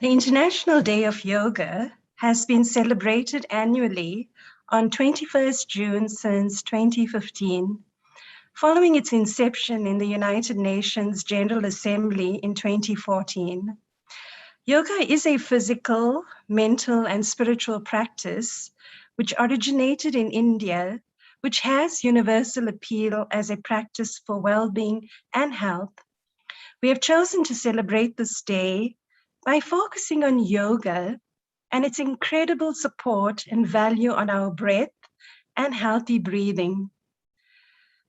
The International Day of Yoga has been celebrated annually on 21st June since 2015, following its inception in the United Nations General Assembly in 2014. Yoga is a physical, mental, and spiritual practice which originated in India, which has universal appeal as a practice for well-being and health. We have chosen to celebrate this day by focusing on yoga and its incredible support and value on our breath and healthy breathing.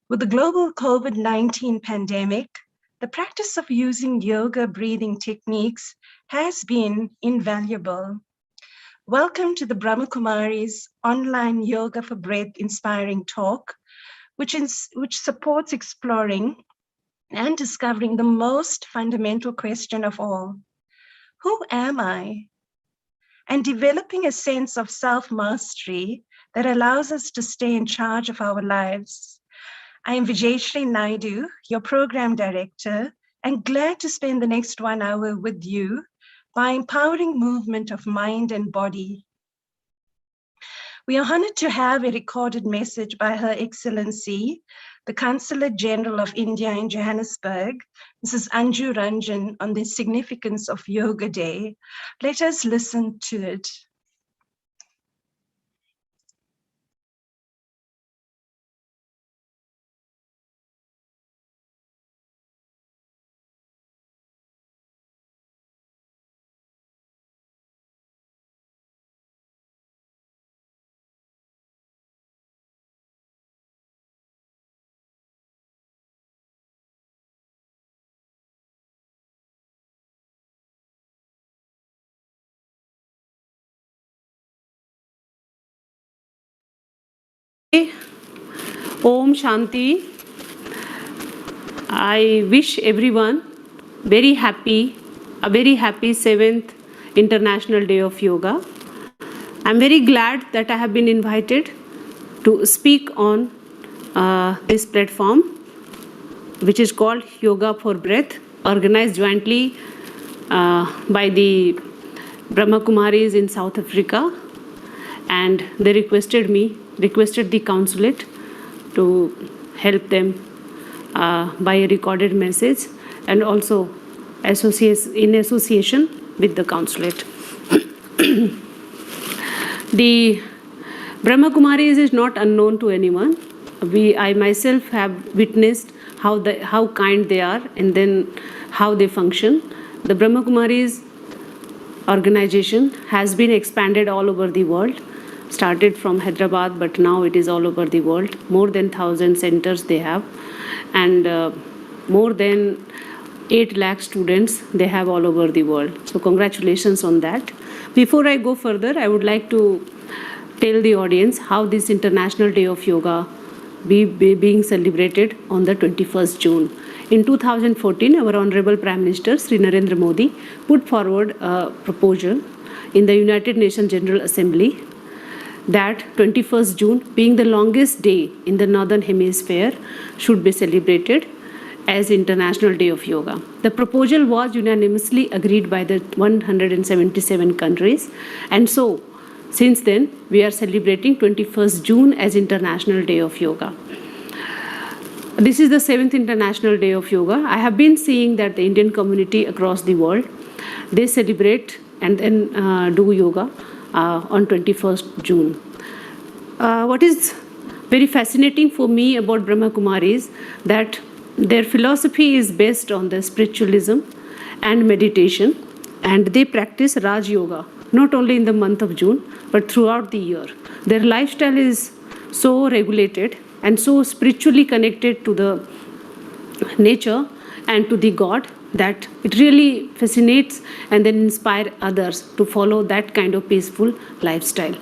With the global COVID-19 pandemic, the practice of using yoga breathing techniques has been invaluable. Welcome to the Brahma Kumaris online Yoga for Breath inspiring talk, which supports exploring and discovering the most fundamental question of all: who am I? And developing a sense of self-mastery that allows us to stay in charge of our lives. I am Vijayshri Naidu, your program director, and glad to spend the next 1 hour with you by empowering movement of mind and body. We are honored to have a recorded message by Her Excellency, the Consulate General of India in Johannesburg, Mrs. Anju Ranjan, on the significance of Yoga Day. Let us listen to it. Om Shanti. I wish everyone a very happy 7th International Day of Yoga. I'm very glad that I have been invited to speak on this platform, which is called Yoga for Breath, organized jointly by the Brahma Kumaris in South Africa. And they requested the consulate to help them by a recorded message, and also in association with the consulate. The Brahma Kumaris is not unknown to anyone. I myself have witnessed how kind they are, and then how they function. The Brahma Kumaris organization has been expanded all over the world. Started from Hyderabad, but now it is all over the world. More than 1,000 centers they have, and more than 8 lakh students they have all over the world. So congratulations on that. Before I go further, I would like to tell the audience how this International Day of Yoga be being celebrated on the 21st June. In 2014, our Honorable Prime Minister, Sri Narendra Modi, put forward a proposal in the United Nations General Assembly that 21st June, being the longest day in the Northern Hemisphere, should be celebrated as International Day of Yoga. The proposal was unanimously agreed by the 177 countries, and so since then we are celebrating 21st June as International Day of Yoga. This is the 7th International Day of Yoga. I have been seeing that the Indian community across the world, they celebrate and then do yoga on 21st June. What is very fascinating for me about Brahma Kumaris, that their philosophy is based on the spiritualism and meditation, and they practice Raj Yoga not only in the month of June but throughout the year. Their lifestyle is so regulated and so spiritually connected to the nature and to the God that it really fascinates and then inspire others to follow that kind of peaceful lifestyle.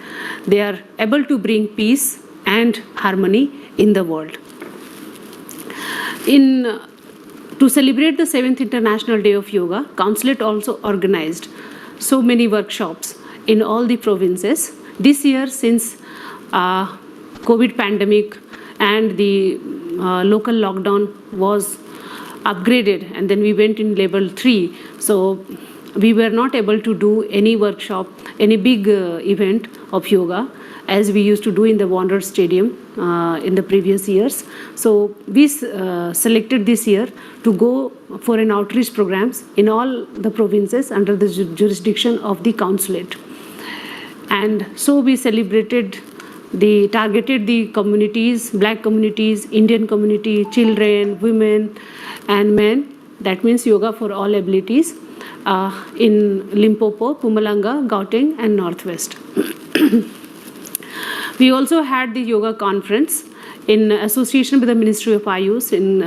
They are able to bring peace and harmony in the world. To celebrate the 7th International Day of Yoga, Consulate also organized so many workshops in all the provinces. This year, since COVID pandemic and the local lockdown was upgraded, and then we went in level 3, so we were not able to do any workshop, any big event of yoga as we used to do in the Wanderers Stadium in the previous years. So we selected this year to go for an outreach programs in all the provinces under the jurisdiction of the consulate. And so we targeted the communities, black communities, Indian community, children, women and men. That means yoga for all abilities in Limpopo, Mpumalanga, Gauteng and Northwest. We also had the yoga conference in association with the Ministry of Ayush in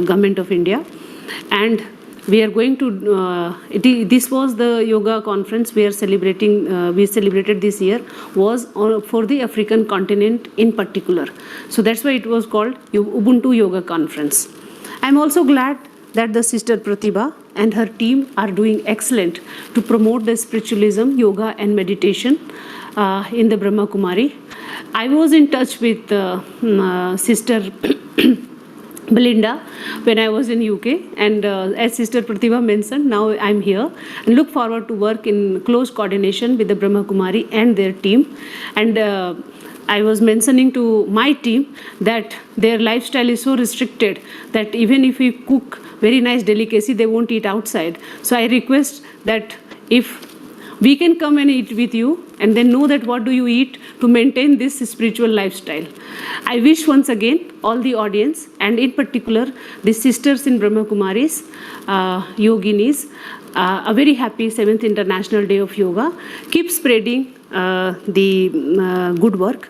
Government of India. And we are going to this was the yoga conference we are celebrating, we celebrated this year, was for the African continent in particular. So that's why it was called Ubuntu Yoga Conference. I'm also glad that the sister Pratibha and her team are doing excellent to promote the spiritualism, yoga and meditation in the Brahma Kumari. I was in touch with sister Belinda when I was in UK, and as Sister Pratibha mentioned, now I'm here and look forward to work in close coordination with the Brahma Kumari and their team. And I was mentioning to my team that their lifestyle is so restricted that even if we cook very nice delicacy, they won't eat outside. So I request that if we can come and eat with you and then know that what do you eat to maintain this spiritual lifestyle. I wish once again all the audience, and in particular the sisters in Brahma Kumaris, yoginis, a very happy 7th International Day of Yoga. Keep spreading the good work,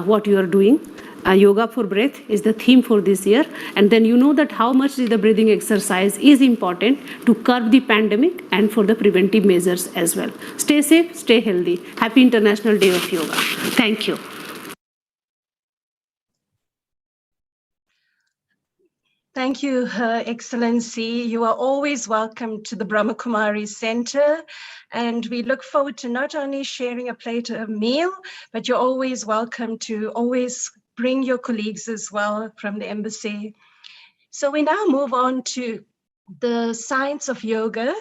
what you are doing. Yoga for breath is the theme for this year, and then you know that how much the breathing exercise is important to curb the pandemic and for the preventive measures as well. Stay safe, stay healthy. Happy International Day of Yoga. Thank you. Thank you, Her Excellency. You are always welcome to the Brahma Kumaris Center, and we look forward to not only sharing a plate of meal, but you're always welcome to always bring your colleagues as well from the embassy. So we now move on to the science of yoga.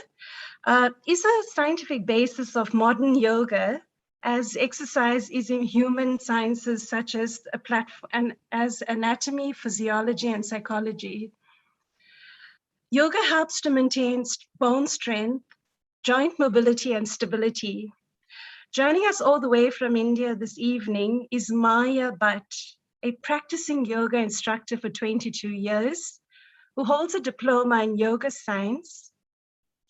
Is a scientific basis of modern yoga, as exercise is in human sciences such as a platform and as anatomy, physiology, and psychology. Yoga helps to maintain bone strength, joint mobility, and stability. Joining us all the way from India this evening is Maya Bhatt, a practicing yoga instructor for 22 years, who holds a diploma in yoga science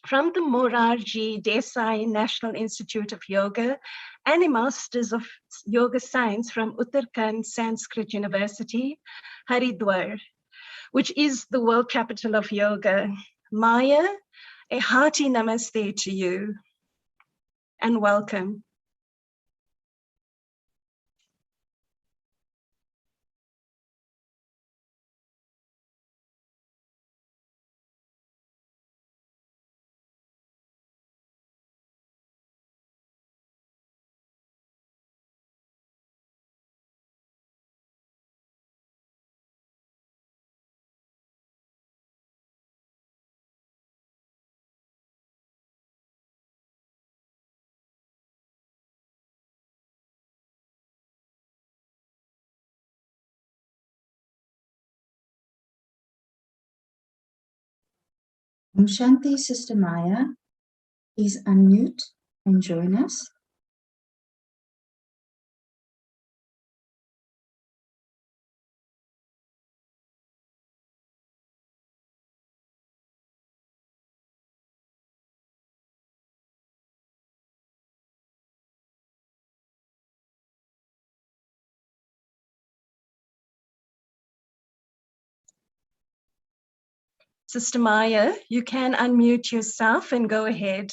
from the Morarji Desai National Institute of Yoga and a Master's of Yoga Science from Uttarakhand Sanskrit University, Haridwar, which is the world capital of yoga. Maya, a hearty namaste to you and welcome. Shanti, Sister Maya, please unmute and join us. Sister Maya, you can unmute yourself and go ahead.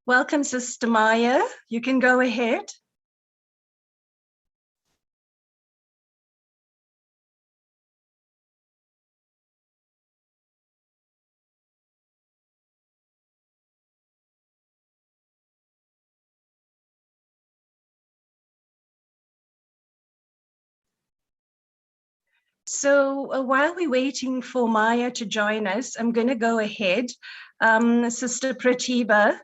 Welcome, Sister Maya. You can go ahead. So while we're waiting for Maya to join us, I'm going to go ahead. Sister Pratiba,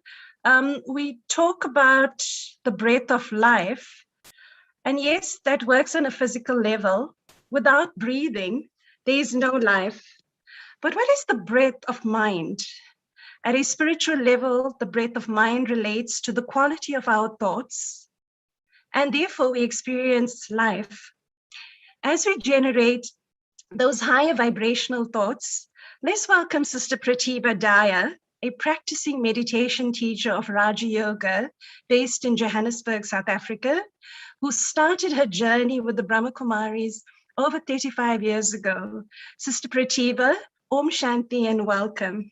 we talk about the breath of life. And yes, that works on a physical level. Without breathing, there is no life. But what is the breath of mind? At a spiritual level, the breath of mind relates to the quality of our thoughts, and therefore we experience life. As we generate those higher vibrational thoughts, let's welcome Sister Pratiba Daya, a practicing meditation teacher of Raja Yoga based in Johannesburg, South Africa, who started her journey with the Brahma Kumaris over 35 years ago. Sister Pratiba, Om Shanti and welcome.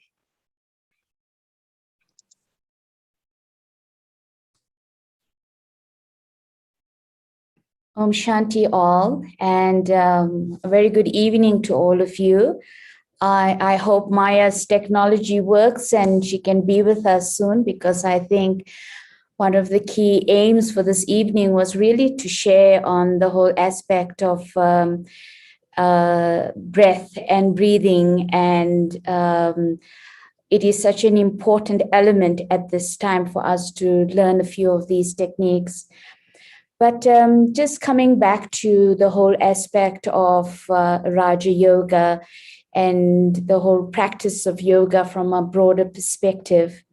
Om Shanti all, and a very good evening to all of you. I hope Maya's technology works and she can be with us soon, because I think one of the key aims for this evening was really to share on the whole aspect of breath and breathing, and it is such an important element at this time for us to learn a few of these techniques. But just coming back to the whole aspect of Raja Yoga and the whole practice of yoga from a broader perspective,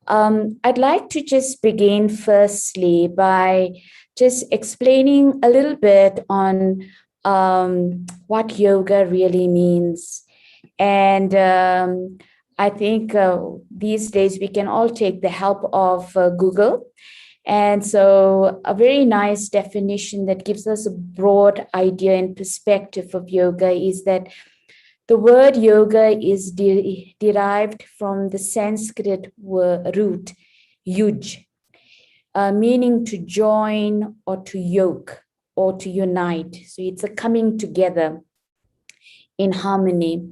I'd like to just begin firstly by just explaining a little bit on what yoga really means. And I think these days we can all take the help of Google. And so a very nice definition that gives us a broad idea and perspective of yoga is that the word yoga is derived from the Sanskrit root yuj, meaning to join or to yoke or to unite. So it's a coming together in harmony.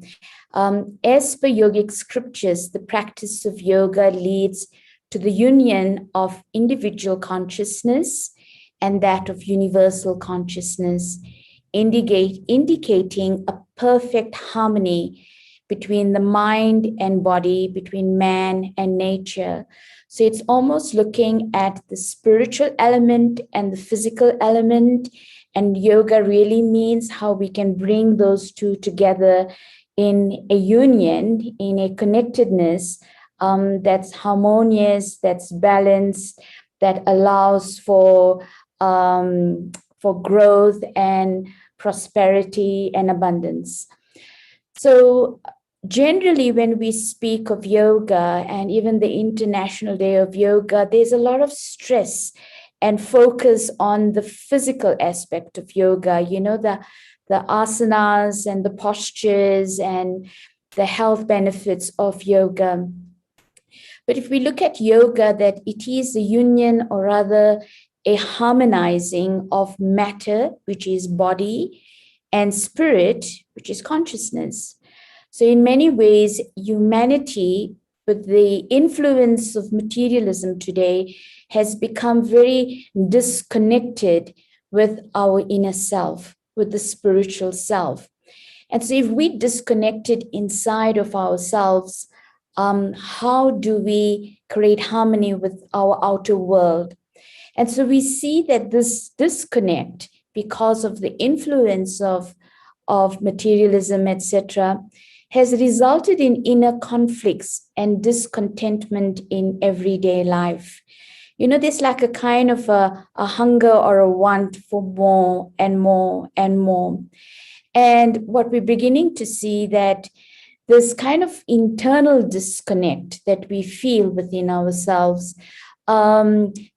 As per yogic scriptures, the practice of yoga leads to the union of individual consciousness and that of universal consciousness, indicating a perfect harmony between the mind and body, between man and nature. So it's almost looking at the spiritual element and the physical element, and yoga really means how we can bring those two together in a union, in a connectedness that's harmonious, that's balanced, that allows for growth and prosperity and abundance. So generally, when we speak of yoga and even the International Day of Yoga, there's a lot of stress and focus on the physical aspect of yoga, you know, the asanas and the postures and the health benefits of yoga. But if we look at yoga, that it is a union, or rather a harmonizing of matter, which is body, and spirit, which is consciousness. So in many ways, humanity, with the influence of materialism today, has become very disconnected with our inner self, with the spiritual self. And so if we disconnected inside of ourselves, how do we create harmony with our outer world? And so we see that this disconnect, because of the influence of materialism, etc., has resulted in inner conflicts and discontentment in everyday life. You know, there's like a kind of a hunger or a want for more and more and more. And what we're beginning to see, that this kind of internal disconnect that we feel within ourselves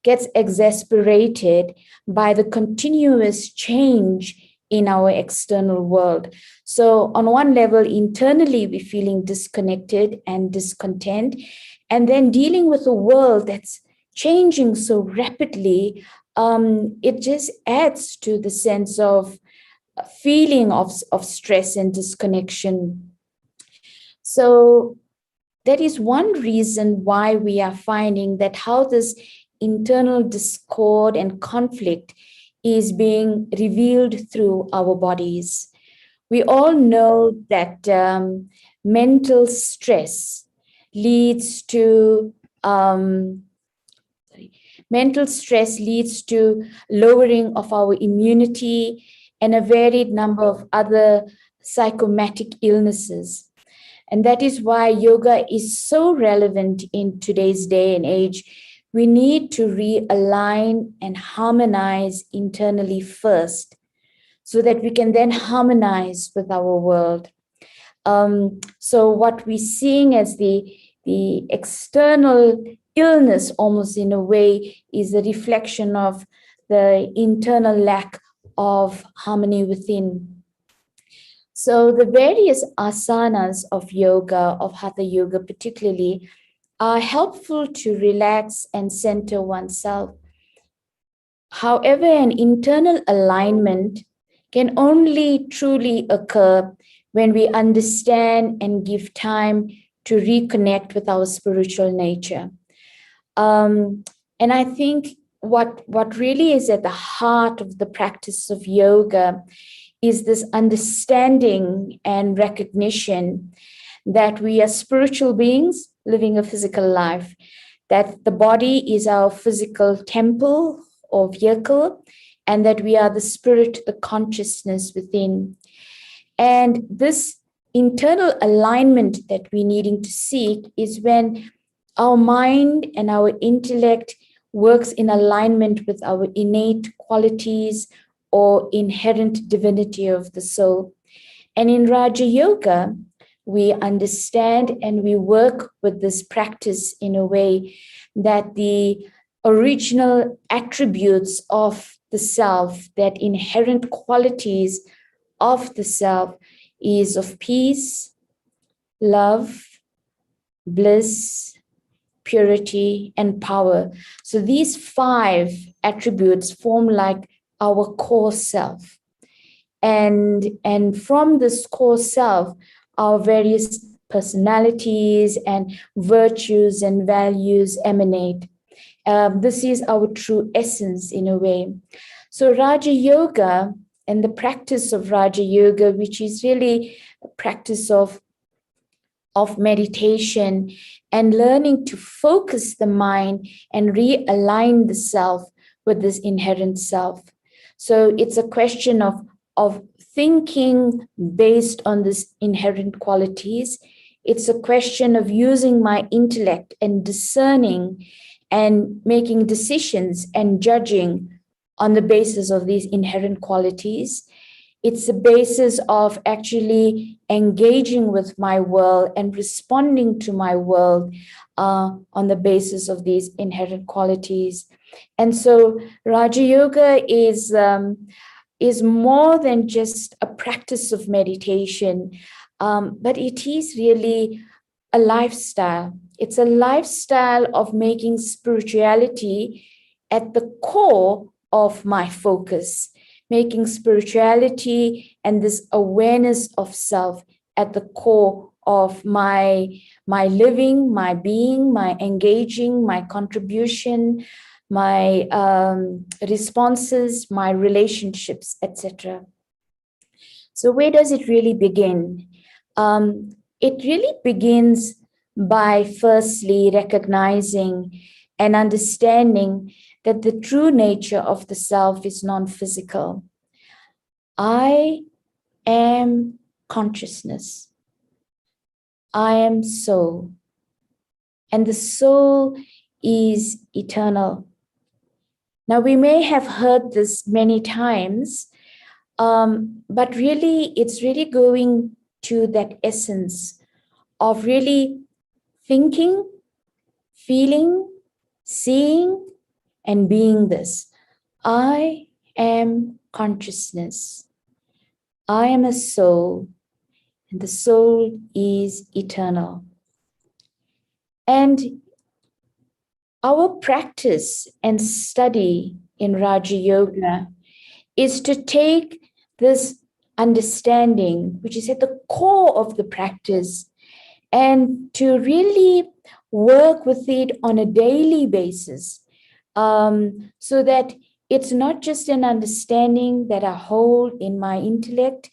gets exasperated by the continuous change in our external world. So on one level, internally, we're feeling disconnected and discontent, and then dealing with a world that's changing so rapidly, it just adds to the sense of feeling of stress and disconnection. So that is one reason why we are finding that how this internal discord and conflict is being revealed through our bodies. We all know that mental stress leads to lowering of our immunity and a varied number of other psychosomatic illnesses. And that is why yoga is so relevant in today's day and age, we need to realign and harmonize internally first, so that we can then harmonize with our world. So what we're seeing as the external illness, almost in a way, is a reflection of the internal lack of harmony within. So the various asanas of yoga, of hatha yoga particularly, are helpful to relax and center oneself. However, an internal alignment can only truly occur when we understand and give time to reconnect with our spiritual nature. And I think what really is at the heart of the practice of yoga is this understanding and recognition that we are spiritual beings living a physical life, that the body is our physical temple or vehicle, and that we are the spirit, the consciousness within. And this internal alignment that we're needing to seek is when our mind and our intellect works in alignment with our innate qualities or inherent divinity of the soul. And in Raja Yoga, we understand and we work with this practice in a way that the original attributes of the self, that inherent qualities of the self, is of peace, love, bliss, purity, and power. So these 5 attributes form like our core self. And from this core self, our various personalities and virtues and values emanate. This is our true essence in a way. So Raja Yoga and the practice of Raja Yoga, which is really a practice of meditation and learning to focus the mind and realign the self with this inherent self. So it's a question of thinking based on these inherent qualities. It's a question of using my intellect and discerning and making decisions and judging on the basis of these inherent qualities. It's the basis of actually engaging with my world and responding to my world on the basis of these inherent qualities. And so Raja Yoga is more than just a practice of meditation, but it is really a lifestyle. It's a lifestyle of making spirituality at the core of my focus, making spirituality and this awareness of self at the core of my living, my being, my engaging, my contribution, my responses, my relationships, etc. So where does it really begin? It really begins by firstly recognizing and understanding that the true nature of the self is non-physical. I am consciousness. I am soul. And the soul is eternal. Now, we may have heard this many times, but really, it's really going to that essence of really thinking, feeling, seeing, and being this. I am consciousness. I am a soul, and the soul is eternal. And our practice and study in Raja Yoga is to take this understanding, which is at the core of the practice, and to really work with it on a daily basis, so that it's not just an understanding that I hold in my intellect,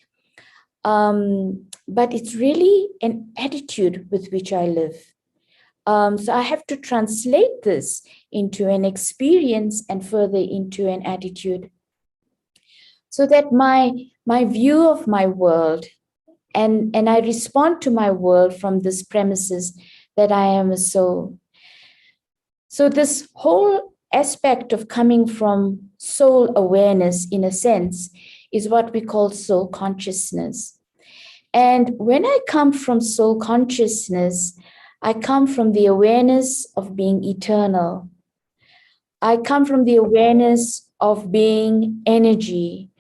but it's really an attitude with which I live. So I have to translate this into an experience and further into an attitude, so that my view of my world and I respond to my world from this premises that I am a soul. So this whole aspect of coming from soul awareness, in a sense, is what we call soul consciousness. And when I come from soul consciousness, I come from the awareness of being eternal. I come from the awareness of being energy,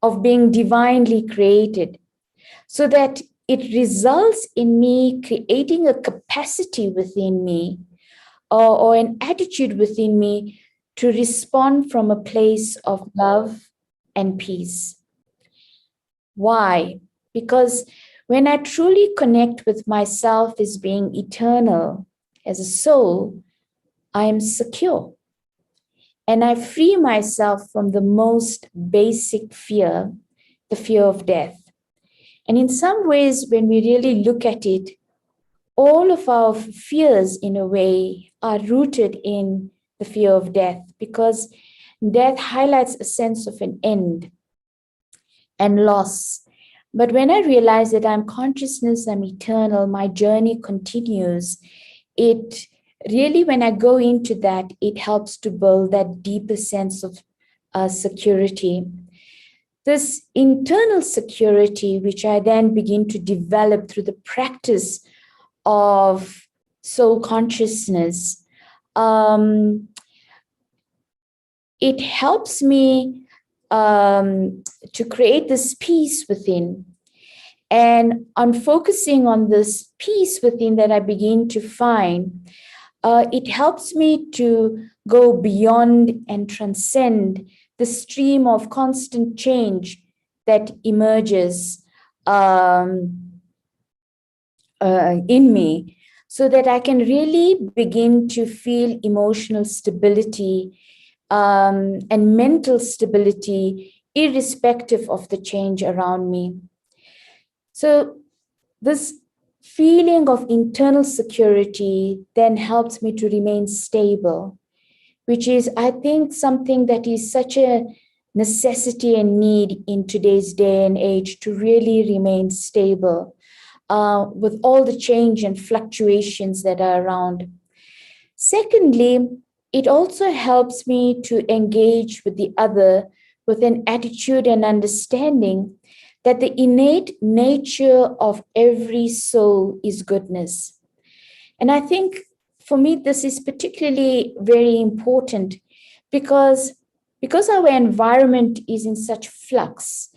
of being divinely created, so that it results in me creating a capacity within me, or an attitude within me to respond from a place of love and peace. Why? Because when I truly connect with myself as being eternal, as a soul, I am secure. And I free myself from the most basic fear, the fear of death. And in some ways, when we really look at it, all of our fears, in a way, are rooted in the fear of death, because death highlights a sense of an end and loss. But when I realize that I'm consciousness, I'm eternal, my journey continues, it really, when I go into that, it helps to build that deeper sense of security. This internal security, which I then begin to develop through the practice of soul consciousness, it helps me to create this peace within. And on focusing on this peace within that I begin to find, it helps me to go beyond and transcend the stream of constant change that emerges in me, so that I can really begin to feel emotional stability and mental stability, irrespective of the change around me. So this feeling of internal security then helps me to remain stable, which is, I think, something that is such a necessity and need in today's day and age, to really remain stable with all the change and fluctuations that are around. Secondly, it also helps me to engage with the other with an attitude and understanding that the innate nature of every soul is goodness. And I think for me, this is particularly very important because our environment is in such flux.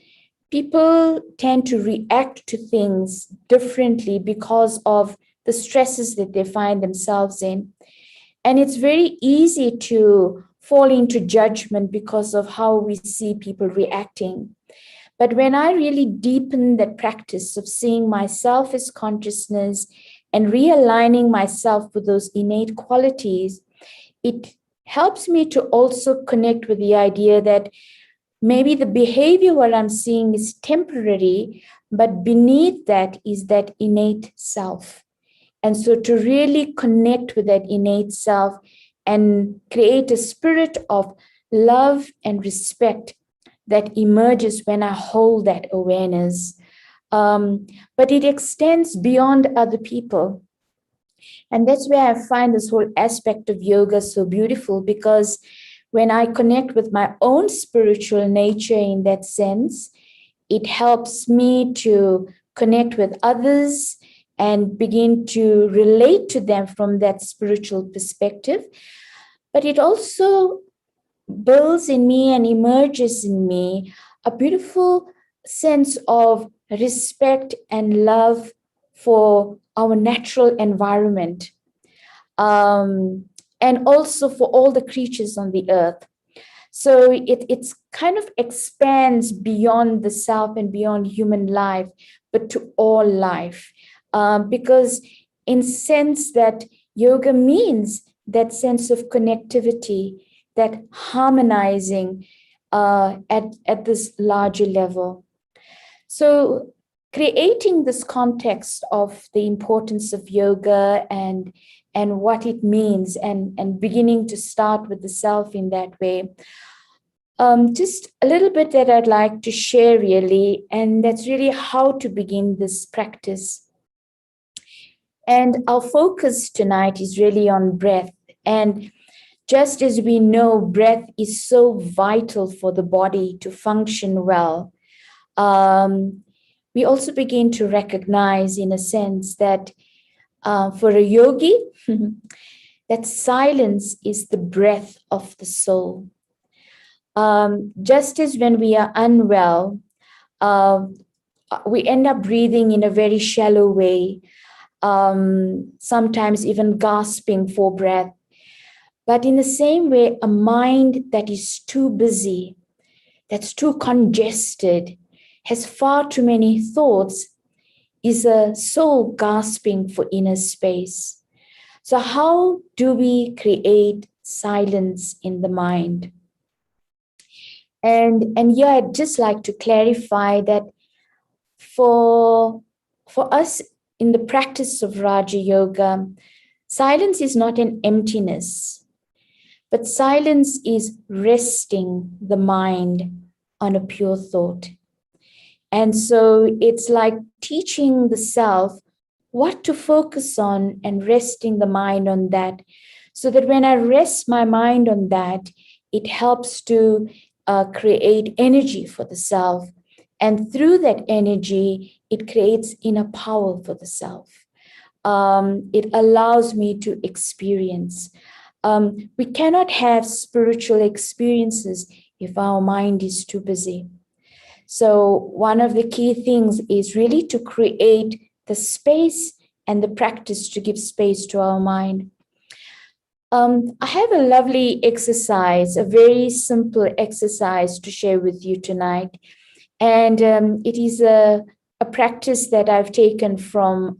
People tend to react to things differently because of the stresses that they find themselves in. And it's very easy to fall into judgment because of how we see people reacting. But when I really deepen that practice of seeing myself as consciousness and realigning myself with those innate qualities, it helps me to also connect with the idea that maybe the behavior what I'm seeing is temporary, but beneath that is that innate self. And so to really connect with that innate self and create a spirit of love and respect that emerges when I hold that awareness. But it extends beyond other people. And that's where I find this whole aspect of yoga so beautiful, because when I connect with my own spiritual nature in that sense, it helps me to connect with others and begin to relate to them from that spiritual perspective. But it also builds in me and emerges in me a beautiful sense of respect and love for our natural environment, and also for all the creatures on the earth. So it's kind of expands beyond the self and beyond human life, but to all life. Because in sense that yoga means that sense of connectivity, that harmonizing at this larger level. So creating this context of the importance of yoga and what it means, and beginning to start with the self in that way. Just a little bit that I'd like to share really, and that's really how to begin this practice. And our focus tonight is really on breath. And Just as we know breath is so vital for the body to function well, we also begin to recognize, in a sense, that for a yogi, that silence is the breath of the soul. Just as when we are unwell, we end up breathing in a very shallow way, sometimes even gasping for breath. But in the same way, a mind that is too busy, that's too congested, has far too many thoughts, is a soul gasping for inner space. So how do we create silence in the mind? And here I'd just like to clarify that for us in the practice of Raja Yoga, silence is not an emptiness, but silence is resting the mind on a pure thought. And so it's like teaching the self what to focus on and resting the mind on that, so that when I rest my mind on that, it helps to create energy for the self. And through that energy, it creates inner power for the self. It allows me to experience. We cannot have spiritual experiences if our mind is too busy. So one of the key things is really to create the space and the practice to give space to our mind. I have a lovely exercise, a very simple exercise to share with you tonight. And it is a practice that I've taken from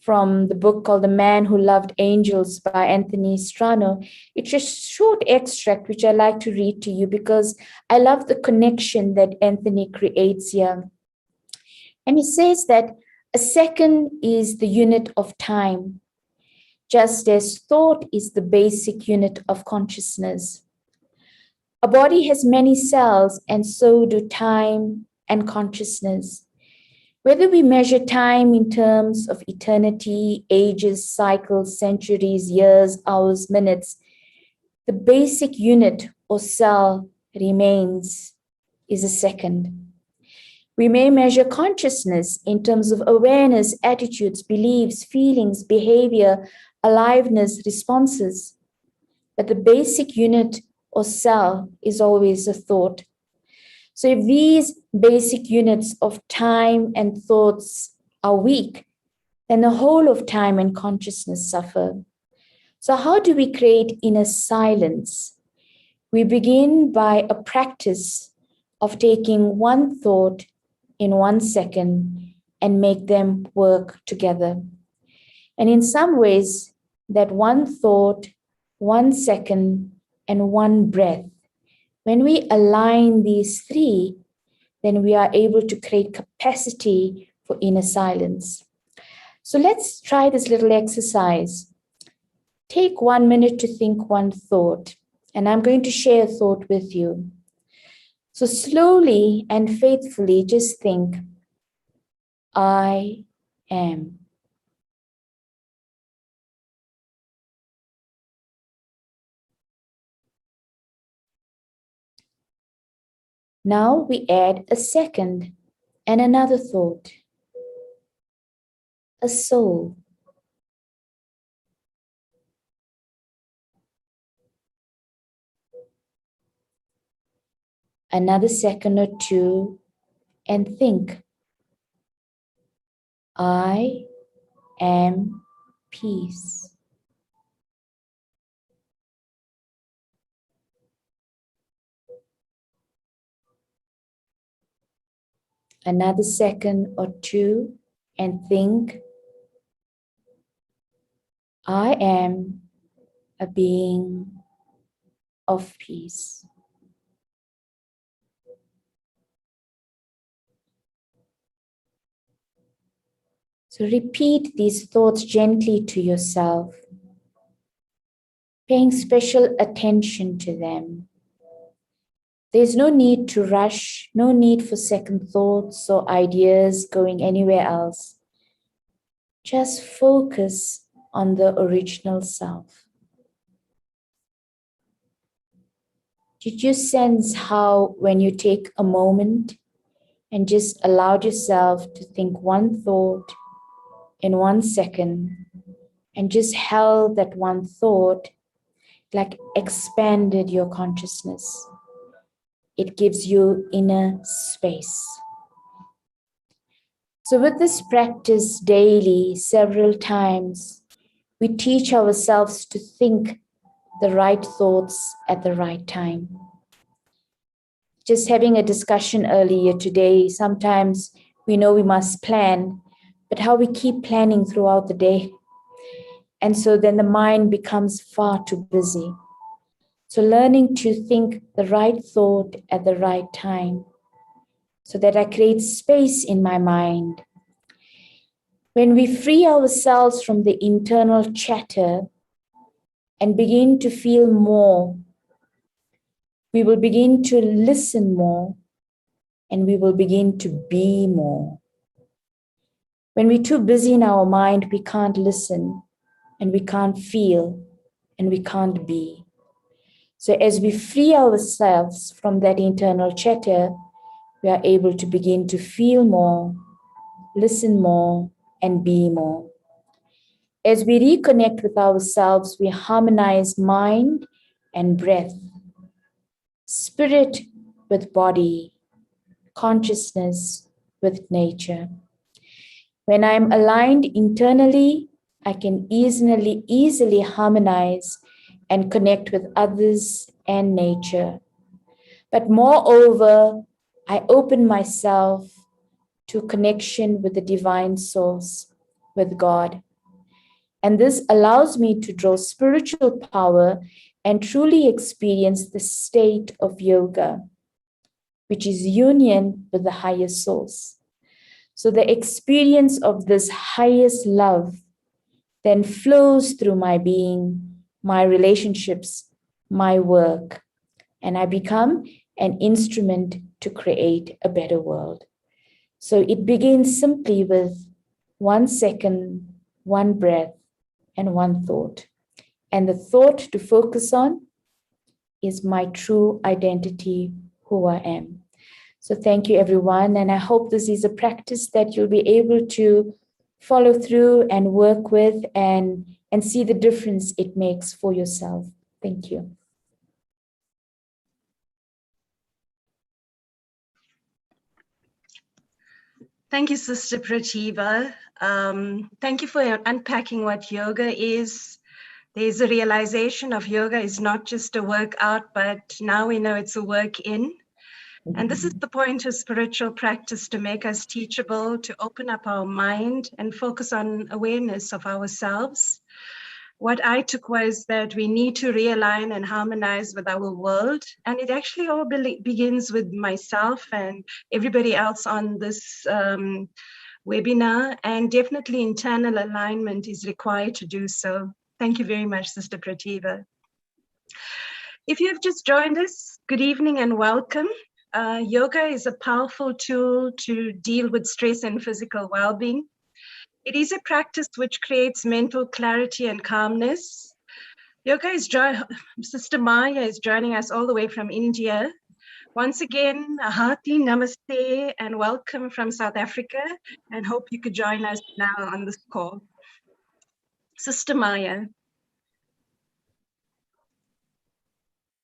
the book called The Man Who Loved Angels by Anthony Strano. It's a short extract which I like to read to you because I love the connection that Anthony creates here. And he says that a second is the unit of time, just as thought is the basic unit of consciousness. A body has many cells, and so do time and consciousness. Whether we measure time in terms of eternity, ages, cycles, centuries, years, hours, minutes, the basic unit or cell remains is a second. We may measure consciousness in terms of awareness, attitudes, beliefs, feelings, behavior, aliveness, responses. But the basic unit or cell is always a thought. So if these basic units of time and thoughts are weak, then the whole of time and consciousness suffer. So how do we create inner silence? We begin by a practice of taking one thought in 1 second and make them work together. And in some ways, that one thought, 1 second, and one breath, when we align these three, then we are able to create capacity for inner silence. So let's try this little exercise. Take 1 minute to think one thought, and I'm going to share a thought with you. So slowly and faithfully, just think, I am. Now we add a second and another thought, a soul. Another second or two and think, I am peace. Another second or two and think, I am a being of peace. So repeat these thoughts gently to yourself, paying special attention to them. There's no need to rush, no need for second thoughts or ideas going anywhere else. Just focus on the original self. Did you sense how when you take a moment and just allowed yourself to think one thought in 1 second and just held that one thought, like expanded your consciousness? It gives you inner space. So with this practice daily, several times, we teach ourselves to think the right thoughts at the right time. Just having a discussion earlier today, sometimes we know we must plan, but how we keep planning throughout the day. And so then the mind becomes far too busy. So learning to think the right thought at the right time, so that I create space in my mind. When we free ourselves from the internal chatter and begin to feel more, we will begin to listen more and we will begin to be more. When we're too busy in our mind, we can't listen and we can't feel and we can't be. So as we free ourselves from that internal chatter, we are able to begin to feel more, listen more, and be more. As we reconnect with ourselves, we harmonize mind and breath, spirit with body, consciousness with nature. When I'm aligned internally, I can easily harmonize and connect with others and nature. But moreover, I open myself to connection with the divine source, with God. And this allows me to draw spiritual power and truly experience the state of yoga, which is union with the higher source. So the experience of this highest love then flows through my being, my relationships, my work, and I become an instrument to create a better world. So it begins simply with 1 second, one breath, and one thought. And the thought to focus on is my true identity, who I am. So thank you, everyone. And I hope this is a practice that you'll be able to follow through and work with and see the difference it makes for yourself. Thank you. Thank you, Sister Pratiba. Thank you for unpacking what yoga is. There's a realization of yoga is not just a workout, but now we know it's a work in. And this is the point of spiritual practice, to make us teachable, to open up our mind and focus on awareness of ourselves. What I took was that we need to realign and harmonize with our world. And it actually all begins with myself and everybody else on this webinar. And definitely internal alignment is required to do so. Thank you very much, Sister Pratiba. If you have just joined us, good evening and welcome. Yoga is a powerful tool to deal with stress and physical well-being. It is a practice which creates mental clarity and calmness. Sister Maya is joining us all the way from India. Once again, a hearty namaste and welcome from South Africa, and hope you could join us now on this call. Sister Maya.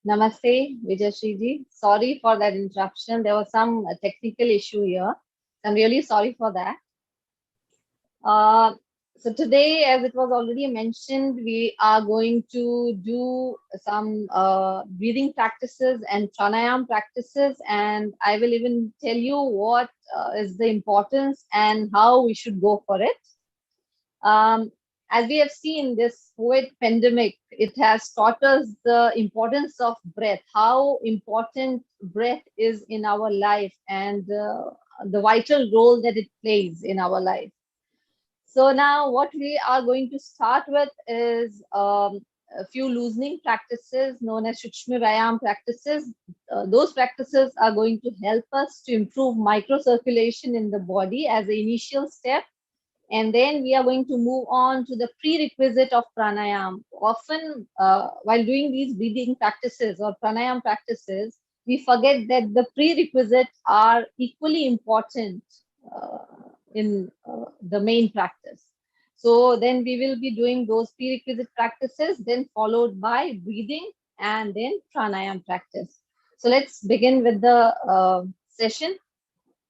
Namaste, Vijayashriji. Sorry for that interruption. There was some technical issue here. I'm really sorry for that. So today, as it was already mentioned, we are going to do some breathing practices and pranayama practices, and I will even tell you what is the importance and how we should go for it. As we have seen, this COVID pandemic, it has taught us the importance of breath, how important breath is in our life, and the vital role that it plays in our life. So now what we are going to start with is a few loosening practices known as Shukshma Vyayam practices. Those practices are going to help us to improve microcirculation in the body as an initial step. And then we are going to move on to the prerequisite of pranayama. Often, while doing these breathing practices or pranayama practices, we forget that the prerequisites are equally important in the main practice. So then we will be doing those prerequisite practices, then followed by breathing and then pranayama practice. So let's begin with the session.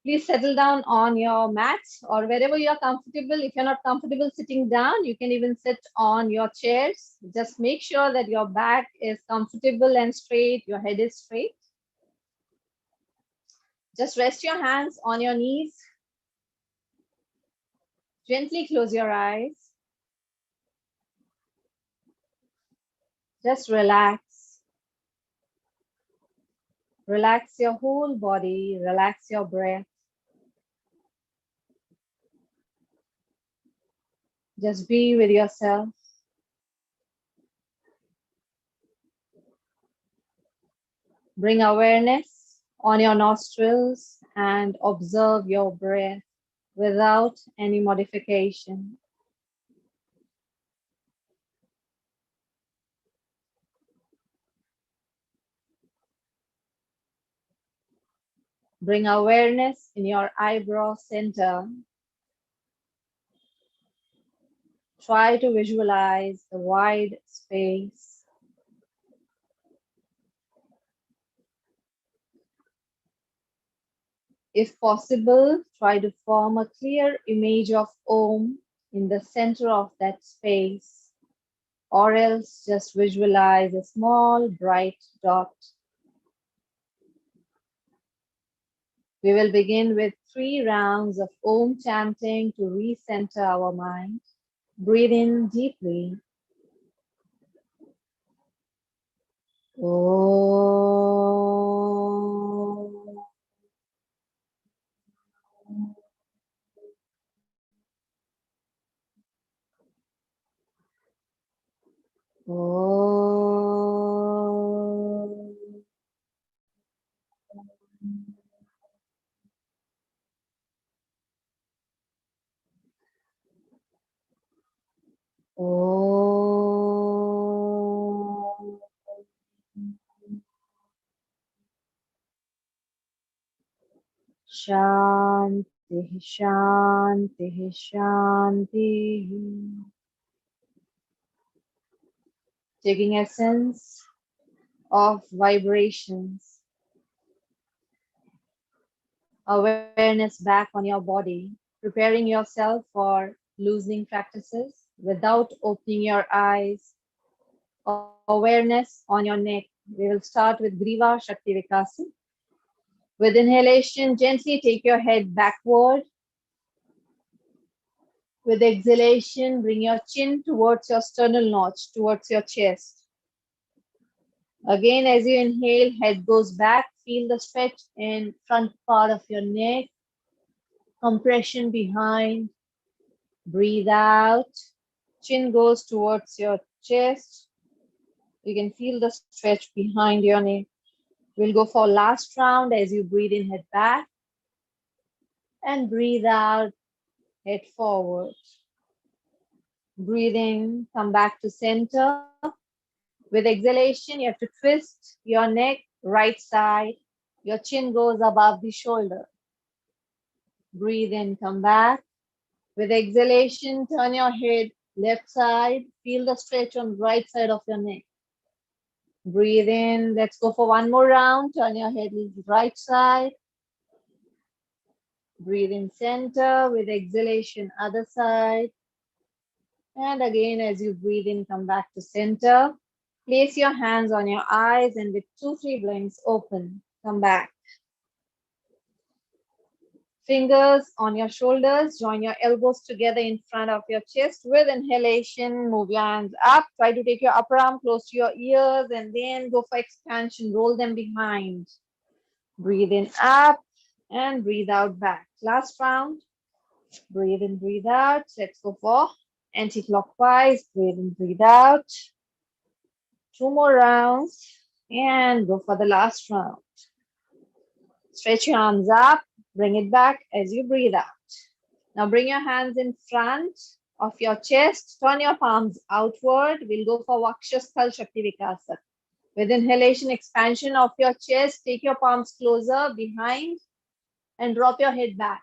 Please settle down on your mat or wherever you are comfortable. If you're not comfortable sitting down, you can even sit on your chairs. Just make sure that your back is comfortable and straight, your head is straight. Just rest your hands on your knees. Gently close your eyes. Just relax. Relax your whole body. Relax your breath. Just be with yourself. Bring awareness on your nostrils and observe your breath without any modification. Bring awareness in your eyebrow center. Try to visualize the wide space. If possible, try to form a clear image of Om in the center of that space, or else just visualize a small bright dot. We will begin with 3 rounds of Om chanting to recenter our mind. Breathe in deeply. Om. Om. Om. Shanti, Shanti, Shanti. Taking a sense of vibrations, awareness back on your body, preparing yourself for loosening practices without opening your eyes. Awareness on your neck. We will start with Griva Shakti Vikasi. With inhalation, gently take your head backward. With exhalation, bring your chin towards your sternal notch, towards your chest. Again, as you inhale, head goes back. Feel the stretch in front part of your neck. Compression behind. Breathe out. Chin goes towards your chest. You can feel the stretch behind your neck. We'll go for last round as you breathe in, head back. And breathe out, head forward. Breathe in, come back to center. With exhalation, you have to twist your neck right side. Your chin goes above the shoulder. Breathe in, come back. With exhalation, turn your head left side. Feel the stretch on right side of your neck. Breathe in. Let's go for one more round. Turn your head right side. Breathe in center. With exhalation, other side. And again, as you breathe in, come back to center. Place your hands on your eyes and with 2-3 blinks open. Come back. Fingers on your shoulders. Join your elbows together in front of your chest. With inhalation, move your hands up. Try to take your upper arm close to your ears and then go for expansion. Roll them behind. Breathe in up and breathe out back. Last round. Breathe in, breathe out. Let's go for anti-clockwise. Breathe in, breathe out. 2 more rounds and go for the last round. Stretch your arms up, bring it back as you breathe out. Now bring your hands in front of your chest. Turn your palms outward. We'll go for Vakshasthal Shakti Vikasa. With inhalation, expansion of your chest. Take your palms closer behind and drop your head back.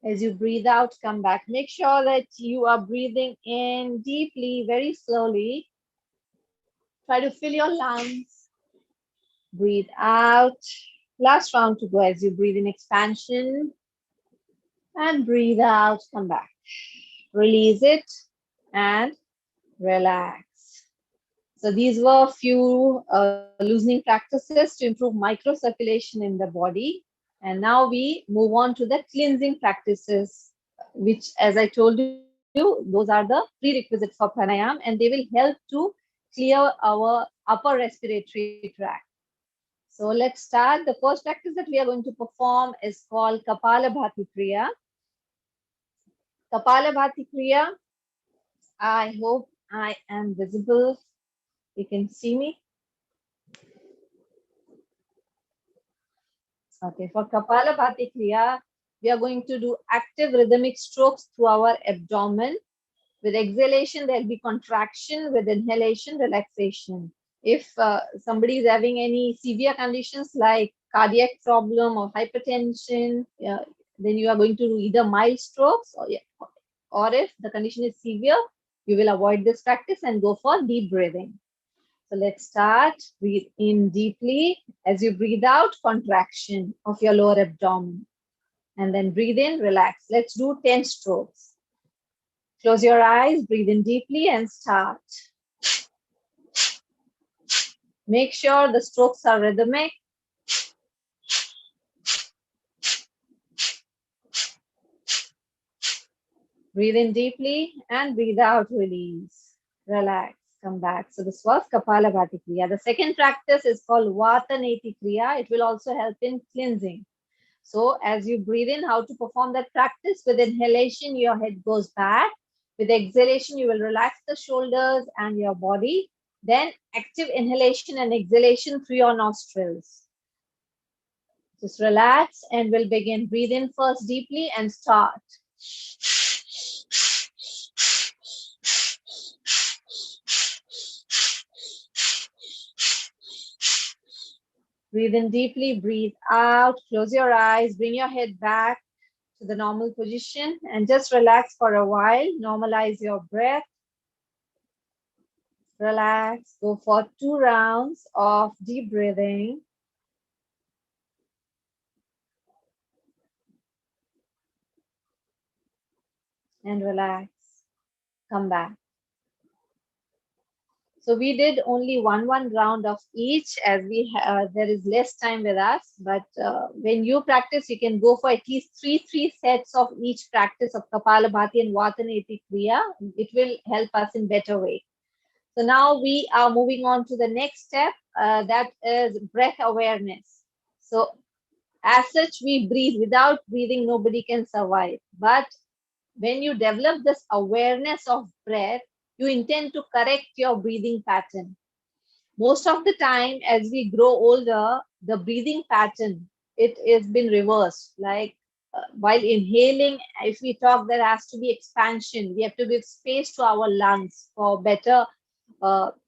As you breathe out, come back. Make sure that you are breathing in deeply, very slowly. Try to fill your lungs. Breathe out. Last round to go as you breathe in expansion. And breathe out, come back. Release it and relax. So these were a few loosening practices to improve microcirculation in the body. And now we move on to the cleansing practices, which, as I told you, those are the prerequisite for pranayam, and they will help to clear our upper respiratory tract. So let's start. The first practice that we are going to perform is called Kapalabhati Kriya. Kapalabhati Kriya. I hope I am visible. You can see me. Okay, for Kapalabhati Kriya, we are going to do active rhythmic strokes through our abdomen. With exhalation, there will be contraction. With inhalation, relaxation. If somebody is having any severe conditions like cardiac problem or hypertension, then you are going to do either mild strokes, or if the condition is severe, you will avoid this practice and go for deep breathing. So let's start. Breathe in deeply. As you breathe out, contraction of your lower abdomen. And then breathe in, relax. Let's do 10 strokes. Close your eyes, breathe in deeply and start. Make sure the strokes are rhythmic. Breathe in deeply and breathe out, release. Relax, come back. So this was Kapalabhati Kriya. The second practice is called Vataneti Kriya. It will also help in cleansing. So as you breathe in, how to perform that practice? With inhalation, your head goes back. With exhalation, you will relax the shoulders and your body. Then active inhalation and exhalation through your nostrils. Just relax and we'll begin. Breathe in first deeply and start. Breathe in deeply, breathe out, close your eyes, bring your head back to the normal position and just relax for a while. Normalize your breath. Relax, go for 2 rounds of deep breathing. And relax, come back. So we did only one round of each as there is less time with us. But when you practice, you can go for at least three sets of each practice of Kapalabhati and Vataneti Kriya. It will help us in better way. So now we are moving on to the next step, that is breath awareness. So as such, we breathe. Without breathing, nobody can survive. But when you develop this awareness of breath, you intend to correct your breathing pattern. Most of the time, as we grow older, the breathing pattern, it has been reversed. Like while inhaling, if we talk, there has to be expansion. We have to give space to our lungs for better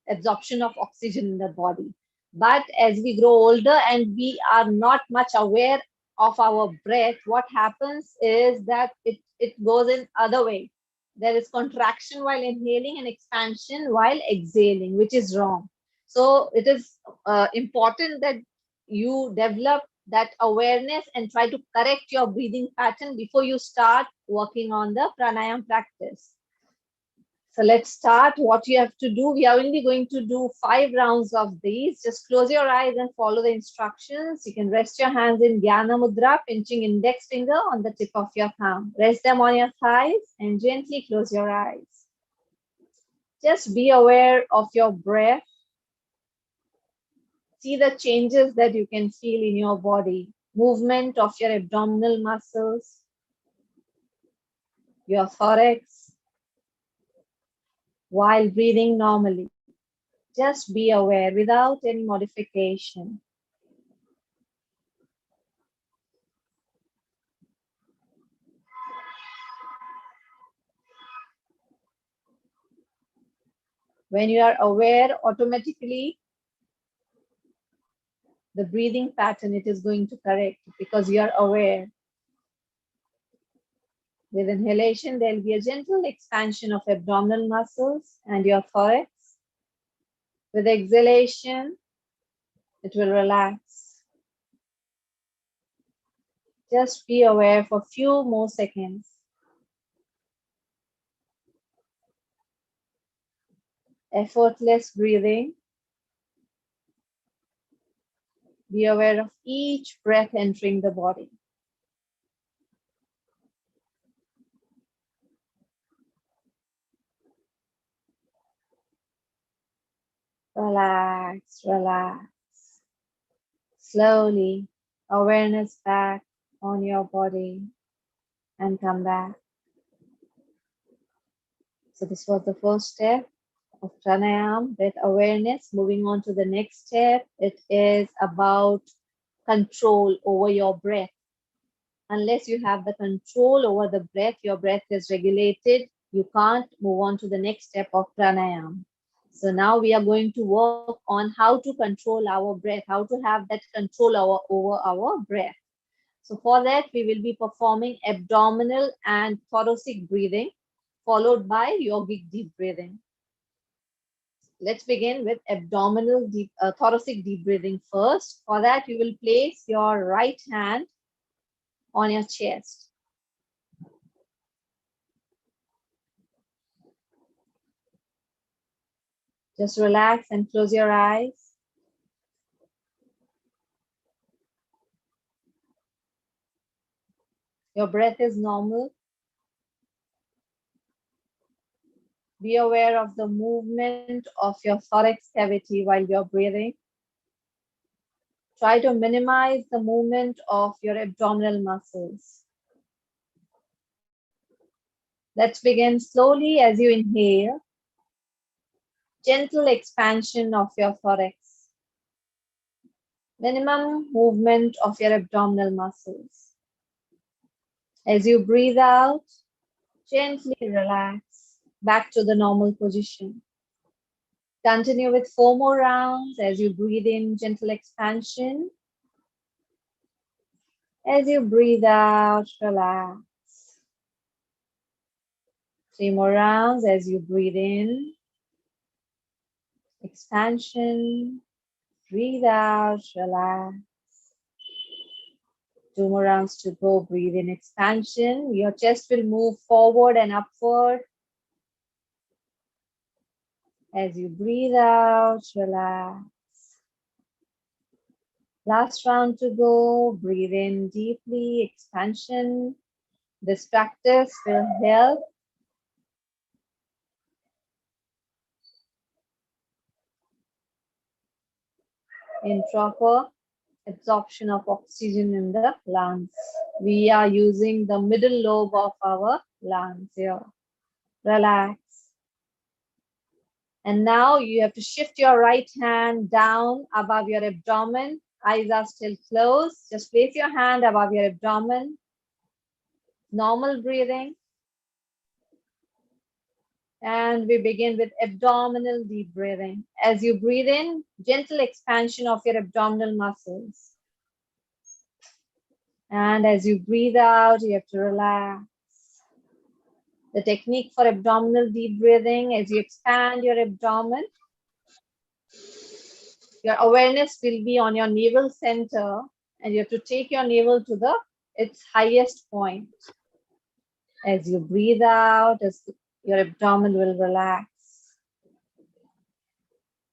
absorption of oxygen in the body. But as we grow older and we are not much aware of our breath, what happens is that it goes in other way. There is contraction while inhaling and expansion while exhaling, which is wrong. So it is important that you develop that awareness and try to correct your breathing pattern before you start working on the pranayama practice. So let's start. What you have to do, we are only going to do 5 rounds of these. Just close your eyes and follow the instructions. You can rest your hands in Dhyana Mudra, pinching index finger on the tip of your thumb. Rest them on your thighs and gently close your eyes. Just be aware of your breath. See the changes that you can feel in your body. Movement of your abdominal muscles, your thorax, while breathing normally. Just be aware without any modification. When you are aware, automatically the breathing pattern, it is going to correct because you are aware. With inhalation, there will be a gentle expansion of abdominal muscles and your thorax. With exhalation, it will relax. Just be aware for a few more seconds. Effortless breathing. Be aware of each breath entering the body. Relax, relax. Slowly, awareness back on your body and come back. So this was the first step of pranayama, breath awareness. Moving on to the next step, it is about control over your breath. Unless you have the control over the breath, your breath is regulated, you can't move on to the next step of pranayama. So now we are going to work on how to control our breath, how to have that control over our breath. So for that, we will be performing abdominal and thoracic breathing, followed by yogic deep breathing. Let's begin with abdominal thoracic deep breathing first. For that, you will place your right hand on your chest. Just relax and close your eyes. Your breath is normal. Be aware of the movement of your thorax cavity while you're breathing. Try to minimize the movement of your abdominal muscles. Let's begin slowly as you inhale. Gentle expansion of your thorax. Minimum movement of your abdominal muscles. As you breathe out, gently relax back to the normal position. Continue with 4 more rounds as you breathe in, gentle expansion. As you breathe out, relax. 3 more rounds as you breathe in, expansion. Breathe out, relax. 2 more rounds to go. Breathe in, expansion. Your chest will move forward and upward. As you breathe out, relax. Last round to go. Breathe in deeply, expansion. This practice will help in proper absorption of oxygen in the lungs. We are using the middle lobe of our lungs here. Relax. And now you have to shift your right hand down above your abdomen. Eyes are still closed. Just place your hand above your abdomen. Normal breathing. And we begin with abdominal deep breathing. As you breathe in, gentle expansion of your abdominal muscles. And as you breathe out, you have to relax. The technique for abdominal deep breathing, as you expand your abdomen, your awareness will be on your navel center, and you have to take your navel to its highest point. As you breathe out, your abdomen will relax.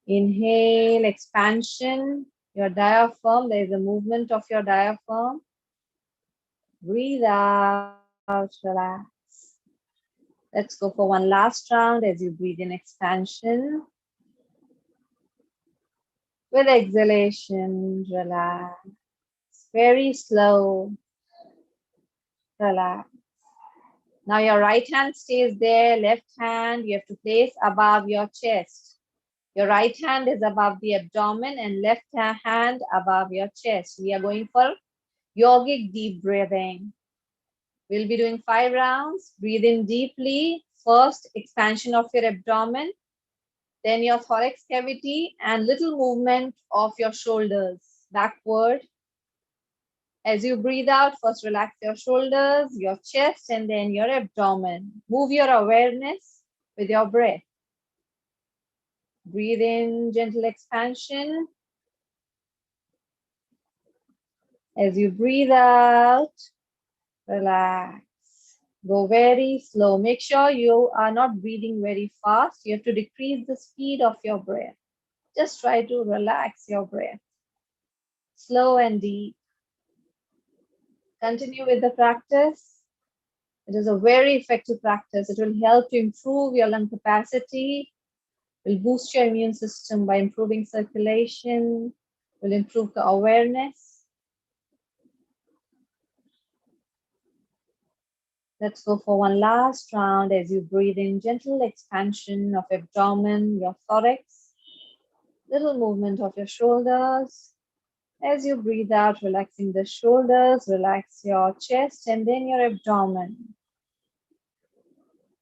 Inhale, expansion, your diaphragm, there is a movement of your diaphragm. Breathe out, relax. Let's go for one last round as you breathe in, expansion. With exhalation, relax. Very slow, relax. Now your right hand stays there, left hand you have to place above your chest. Your right hand is above the abdomen and left hand above your chest. We are going for yogic deep breathing. We'll be doing 5 rounds. Breathe in deeply. First, expansion of your abdomen. then your thorax cavity, and little movement of your shoulders backward. As you breathe out, first relax your shoulders, your chest, and then your abdomen. Move your awareness with your breath. Breathe in, gentle expansion. As you breathe out, relax. Go very slow. Make sure you are not breathing very fast. You have to decrease the speed of your breath. Just try to relax your breath. Slow and deep. Continue with the practice. It is a very effective practice. It will help to improve your lung capacity, will boost your immune system by improving circulation, will improve the awareness. Let's go for one last round as you breathe in, gentle expansion of abdomen, your thorax, little movement of your shoulders. As you breathe out, relaxing the shoulders, relax your chest and then your abdomen.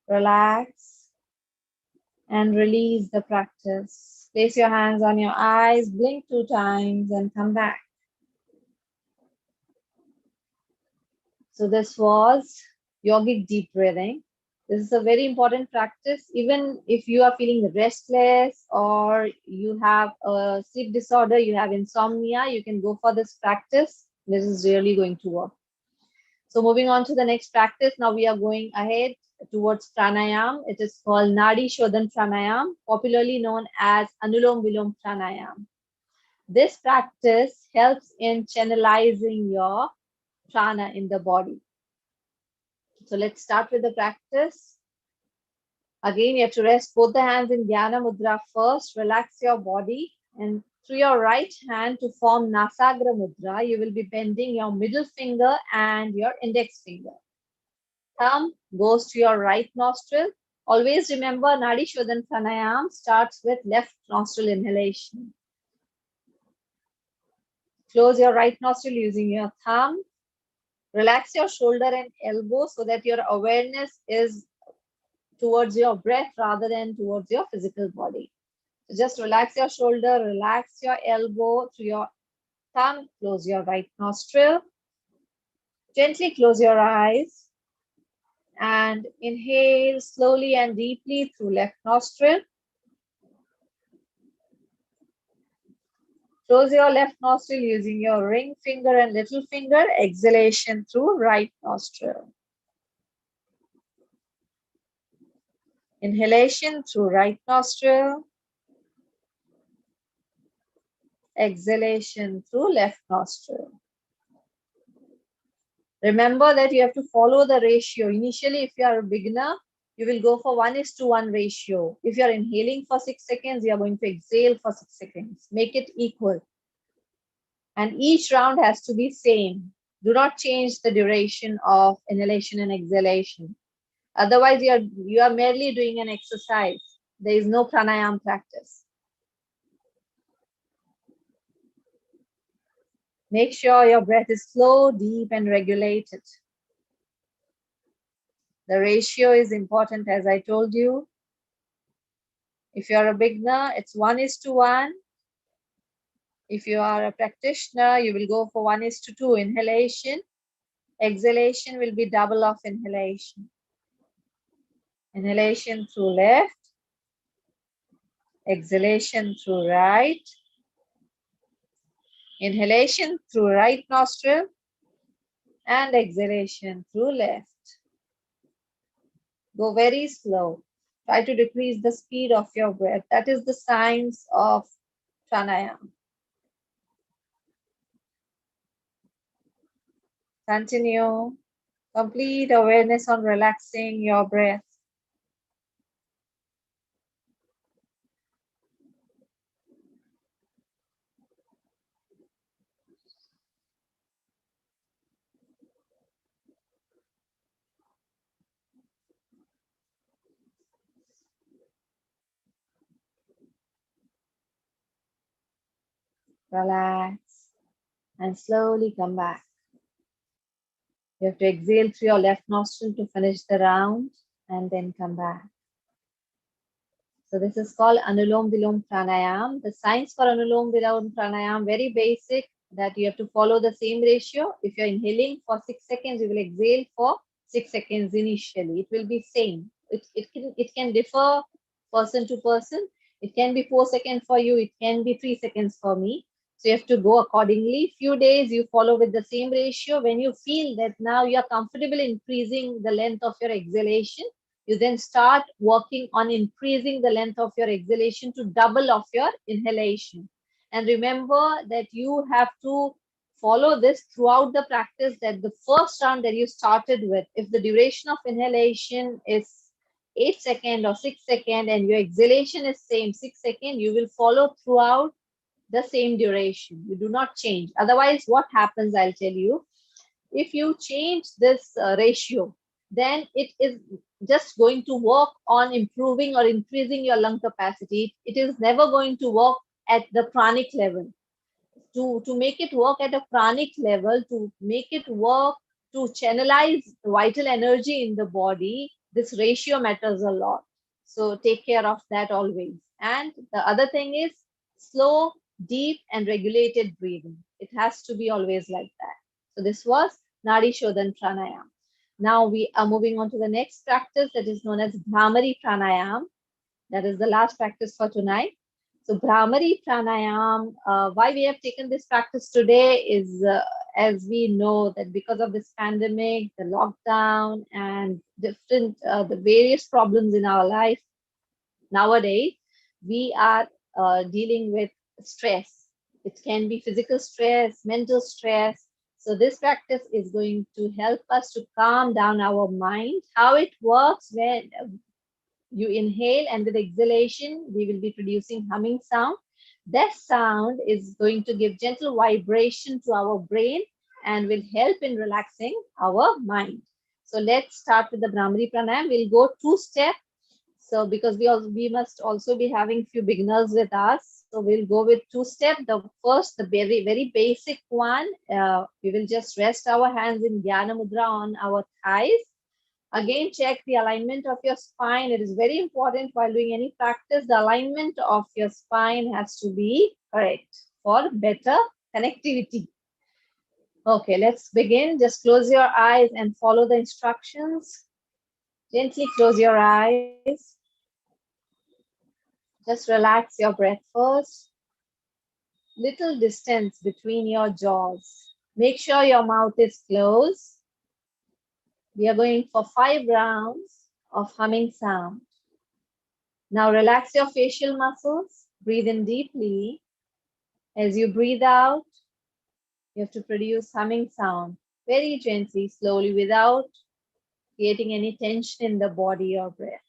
Relax and release the practice. Place your hands on your eyes, blink 2 times and come back. So this was yogic deep breathing. This is a very important practice. Even if you are feeling restless or you have a sleep disorder, you have insomnia, you can go for this practice. This is really going to work. So moving on to the next practice, now we are going ahead towards pranayam. It is called Nadi Shodhan Pranayam, popularly known as Anulom Vilom Pranayam. This practice helps in channelizing your prana in the body. So let's start with the practice. Again, you have to rest both the hands in Dhyana Mudra first. Relax your body, and through your right hand to form Nasagra Mudra, you will be bending your middle finger and your index finger. Thumb goes to your right nostril. Always remember Nadi Shodhan Pranayam starts with left nostril inhalation. Close your right nostril using your thumb. Relax your shoulder and elbow so that your awareness is towards your breath rather than towards your physical body. So just relax your shoulder, relax your elbow through your thumb, close your right nostril. Gently close your eyes and inhale slowly and deeply through left nostril. Close your left nostril using your ring finger and little finger. Exhalation through right nostril. Inhalation through right nostril. Exhalation through left nostril. Remember that you have to follow the ratio. Initially, if you are a beginner, you will go for 1:1 ratio. If you are inhaling for 6 seconds, you are going to exhale for 6 seconds. Make it equal. And each round has to be same. Do not change the duration of inhalation and exhalation. Otherwise, you are merely doing an exercise. There is no pranayam practice. Make sure your breath is slow, deep, and regulated. The ratio is important, as I told you. If you are a beginner, it's 1:1. If you are a practitioner, you will go for 1:2 inhalation. Exhalation will be double of inhalation. Inhalation through left. Exhalation through right. Inhalation through right nostril. And exhalation through left. Go very slow. Try to decrease the speed of your breath. That is the science of pranayama. Continue. Complete awareness on relaxing your breath. Relax and slowly come back. You have to exhale through your left nostril to finish the round and then come back. So this is called Anulom Vilom Pranayam. The science for Anulom Vilom Pranayam, very basic, that you have to follow the same ratio. If you're inhaling for 6 seconds, you will exhale for 6 seconds initially. It will be same. It can differ person to person. It can be 4 seconds for you. It can be 3 seconds for me. So you have to go accordingly. Few days you follow with the same ratio. When you feel that now you are comfortable increasing the length of your exhalation, you then start working on increasing the length of your exhalation to double of your inhalation. And remember that you have to follow this throughout the practice, that the first round that you started with, if the duration of inhalation is 8 seconds or 6 seconds and your exhalation is same 6 seconds, you will follow throughout the same duration. You do not change. Otherwise, what happens, I'll tell you. If you change this ratio, then it is just going to work on improving or increasing your lung capacity. It is never going to work at the pranic level. To make it work at a pranic level, to make it work to channelize vital energy in the body, this ratio matters a lot. So take care of that always. And the other thing is slow, deep, and regulated breathing. It has to be always like that. So this was Nadi Shodhan Pranayam. Now we are moving on to the next practice, that is known as Bhramari Pranayam. That is the last practice for tonight. So Bhramari Pranayam, why we have taken this practice today is, as we know that because of this pandemic, the lockdown, and the various problems in our life nowadays, we are dealing with stress. It can be physical stress, mental stress. So this practice is going to help us to calm down our mind. How it works: when you inhale and with exhalation, we will be producing humming sound. That sound is going to give gentle vibration to our brain and will help in relaxing our mind. So let's start with the Bhramari Pranayam. We'll go 2 step. So because we must also be having few beginners with us. So we'll go with 2 step. The first, the very basic one, we will just rest our hands in Dhyana Mudra on our thighs. Again, check the alignment of your spine. It is very important while doing any practice. The alignment of your spine has to be correct for better connectivity. Okay, let's begin. Just close your eyes and follow the instructions. Gently close your eyes. Just relax your breath first. Little distance between your jaws. Make sure your mouth is closed. We are going for 5 rounds of humming sound. Now relax your facial muscles. Breathe in deeply. As you breathe out, you have to produce humming sound very gently, slowly, without creating any tension in the body or breath.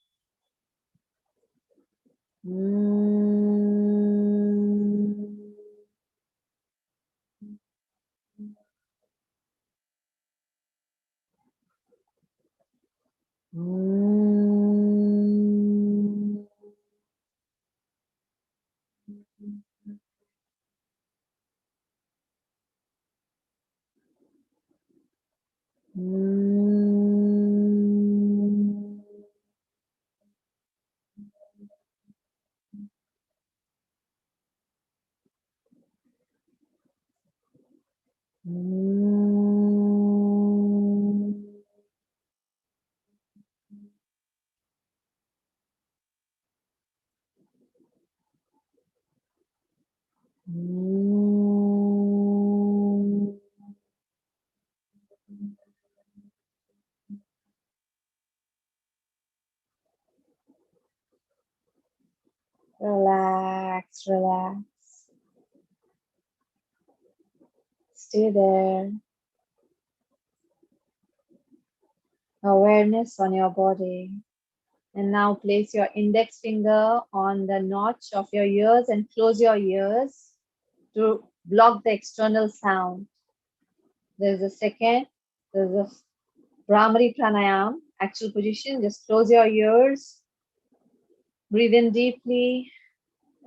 Relax, relax. Stay there. Awareness on your body. And now place your index finger on the notch of your ears and close your ears to block the external sound. There's a second. There's a Bhramari Pranayam, actual position. Just close your ears. Breathe in deeply.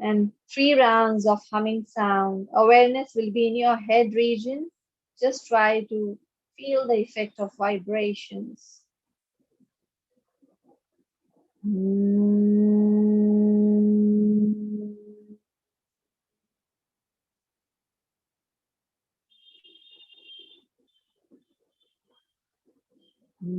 And 3 rounds of humming sound. Awareness will be in your head region. Just try to feel the effect of vibrations. Once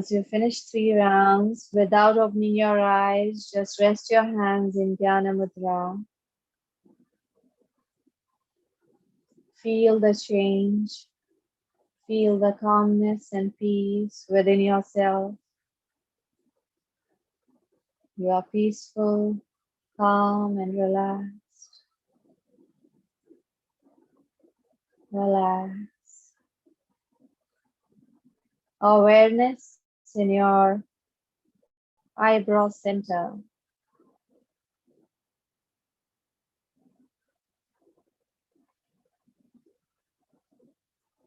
you finish 3 rounds, without opening your eyes, just rest your hands in Dhyana Mudra. Feel the change. Feel the calmness and peace within yourself. You are peaceful, calm, and relaxed. Relax. Awareness in your eyebrow center.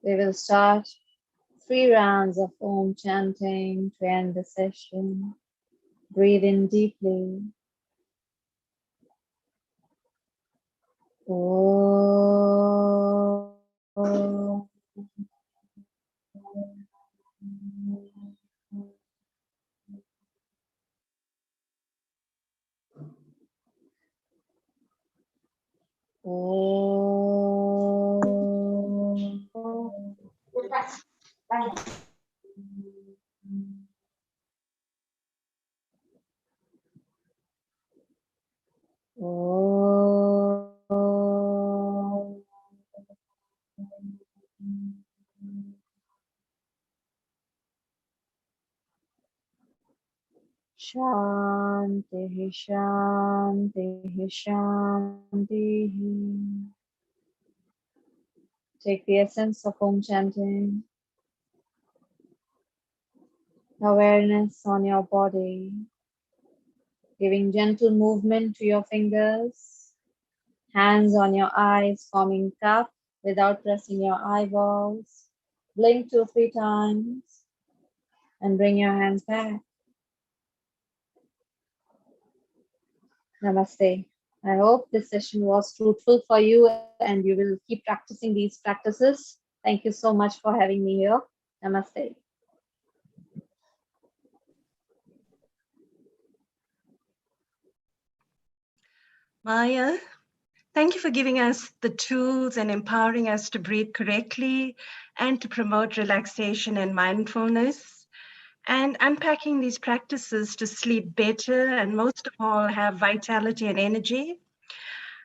We will start 3 rounds of Om chanting to end the session. Breathe in deeply. Om. Shanti, Shanti, Shanti. Take the essence of Om chanting. Awareness on your body. Giving gentle movement to your fingers. Hands on your eyes, forming cup without pressing your eyeballs. Blink 2 or 3 times and bring your hands back. Namaste. I hope this session was fruitful for you and you will keep practicing these practices. Thank you so much for having me here. Namaste. Maya, thank you for giving us the tools and empowering us to breathe correctly and to promote relaxation and mindfulness, and unpacking these practices to sleep better and most of all have vitality and energy.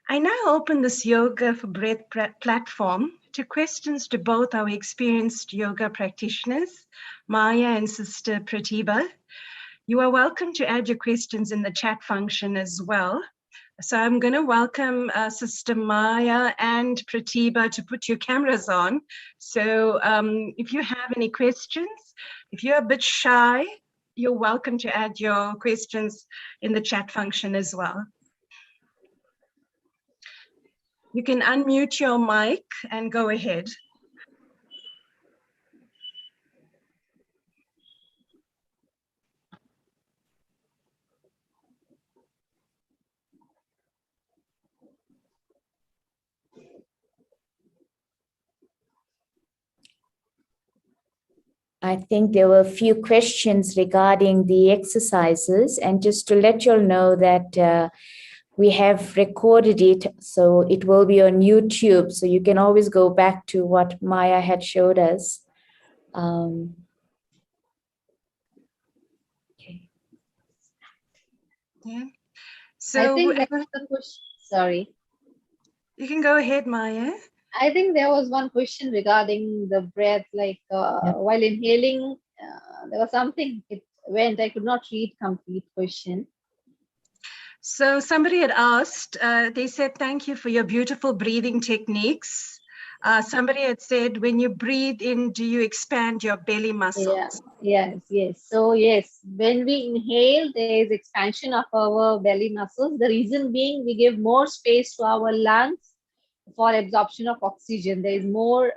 I now open this Yoga for Breath platform to questions to both our experienced yoga practitioners, Maya and Sister Pratiba. You are welcome to add your questions in the chat function as well. So I'm going to welcome Sister Maya and Pratiba to put your cameras on. So if you have any questions, if you're a bit shy, you're welcome to add your questions in the chat function as well. You can unmute your mic and go ahead. I think there were a few questions regarding the exercises, and just to let you all know that we have recorded it, so it will be on YouTube, so you can always go back to what Maya had showed us. Okay. Yeah. I So think that's the question. Sorry. You can go ahead, Maya. I think there was one question regarding the breath, like while inhaling, there was something, it went, I could not read complete question. So somebody had asked, they said, thank you for your beautiful breathing techniques. Somebody had said, when you breathe in, do you expand your belly muscles? Yeah, yes. So yes, when we inhale, there is expansion of our belly muscles. The reason being, we give more space to our lungs for absorption of oxygen. There is more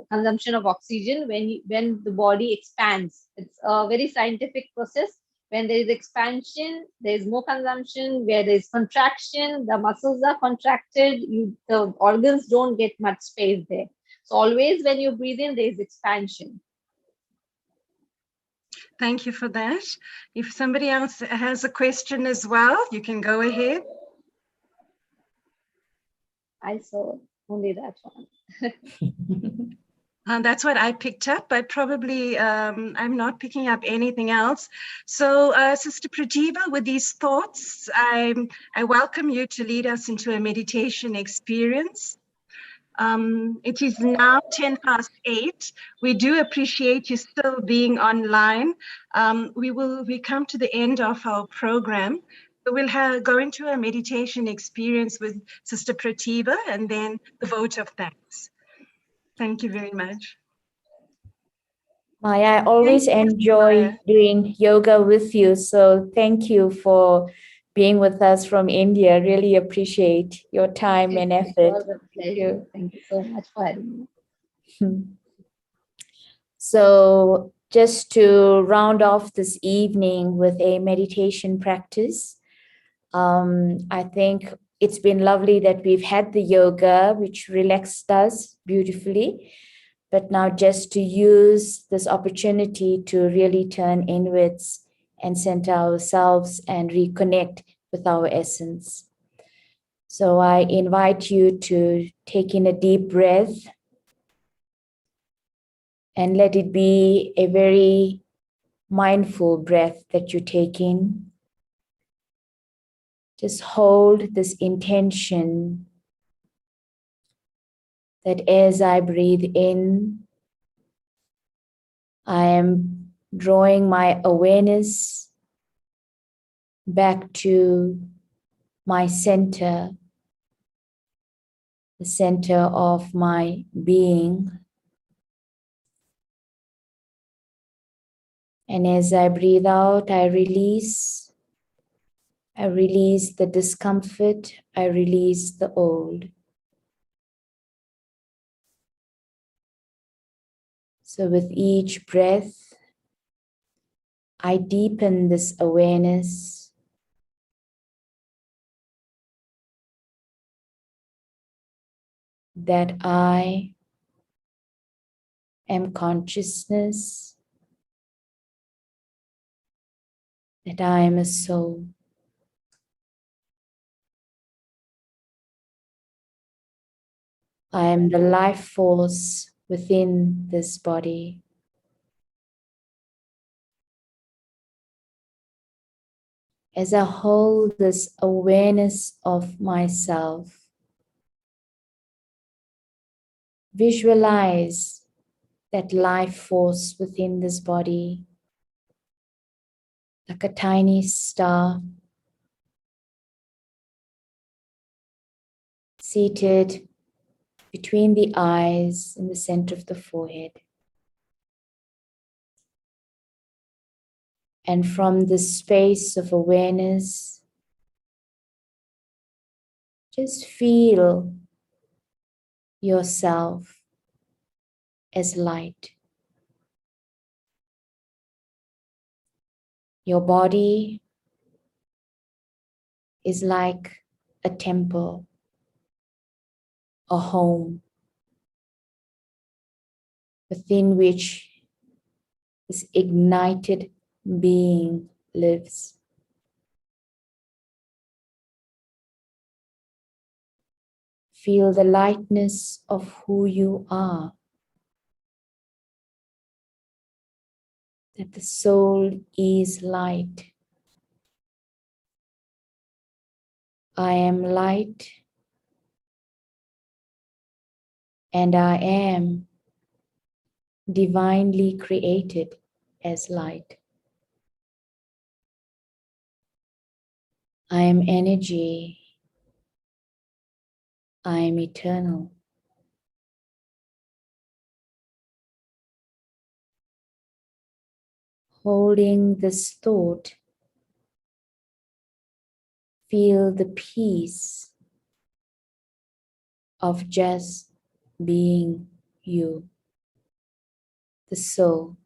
consumption of oxygen when the body expands. It's a very scientific process. When there is expansion, there is more consumption. Where there is contraction, the muscles are contracted, the organs don't get much space there. So always when you breathe in, there is expansion. Thank you for that. If somebody else has a question as well, you can go ahead. I saw only that one. That's what I picked up, but probably I'm not picking up anything else. So, Sister Pratiba, with these thoughts, I welcome you to lead us into a meditation experience. It is now 8:10. We do appreciate you still being online. We come to the end of our program. So we'll go into a meditation experience with Sister Pratiba and then the vote of thanks. Thank you very much. Maya, I always enjoy doing yoga with you. So thank you for being with us from India. Really appreciate your time and effort. It was a pleasure. Thank you so much for having me. So just to round off this evening with a meditation practice, I think it's been lovely that we've had the yoga, which relaxed us beautifully. But now just to use this opportunity to really turn inwards and center ourselves and reconnect with our essence. So I invite you to take in a deep breath and let it be a very mindful breath that you take in. Just hold this intention that as I breathe in, I am drawing my awareness back to my center, the center of my being. And as I breathe out, I release the discomfort, I release the old. So with each breath, I deepen this awareness. That I am consciousness, that I am a soul. I am the life force within this body. As I hold this awareness of myself, visualize that life force within this body like a tiny star seated between the eyes in the center of the forehead. And from this space of awareness, just feel yourself as light. Your body is like a temple, a home, within which this ignited being lives. Feel the lightness of who you are. That the soul is light. I am light, and I am divinely created as light. I am energy. I am eternal. Holding this thought, feel the peace of just being you, the soul,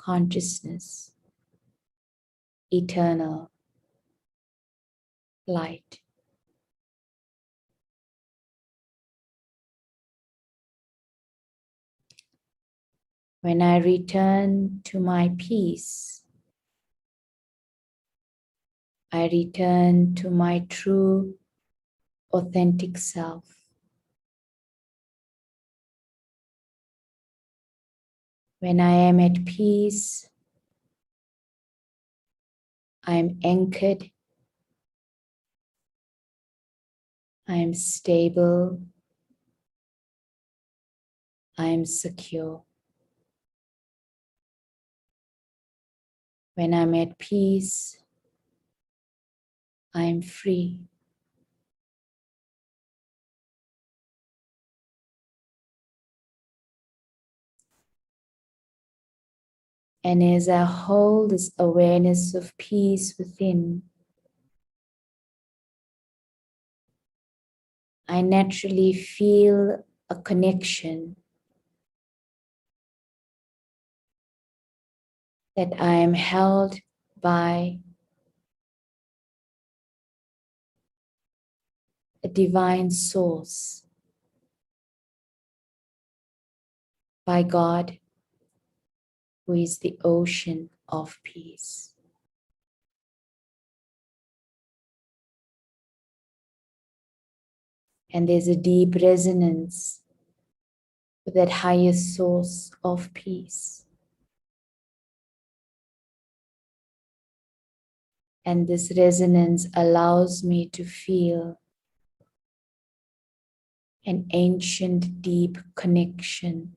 consciousness, eternal light. When I return to my peace, I return to my true, authentic self. When I am at peace, I am anchored, I am stable, I am secure. When I'm at peace, I am free. And as I hold this awareness of peace within, I naturally feel a connection that I am held by a divine source, by God, who is the ocean of peace. And there's a deep resonance with that higher source of peace. And this resonance allows me to feel an ancient, deep connection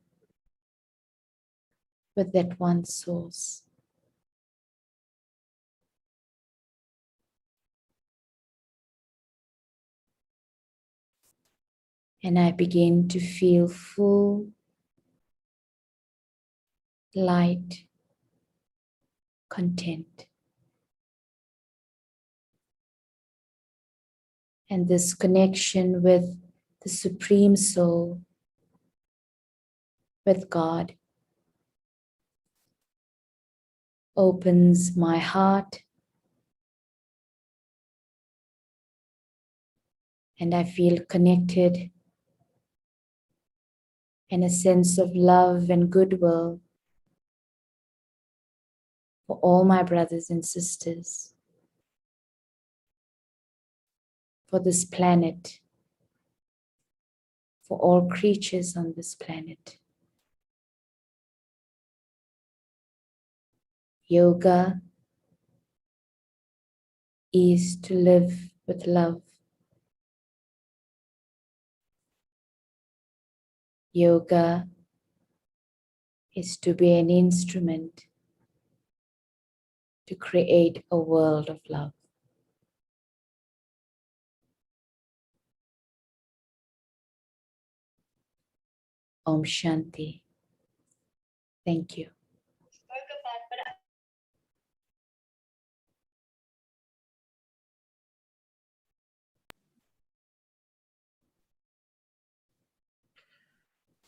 with that one source. And I begin to feel full, light, content. And this connection with the Supreme Soul, with God, opens my heart, and I feel connected, and a sense of love and goodwill for all my brothers and sisters, for this planet, for all creatures on this planet. Yoga is to live with love. Yoga is to be an instrument to create a world of love. Om Shanti. Thank you.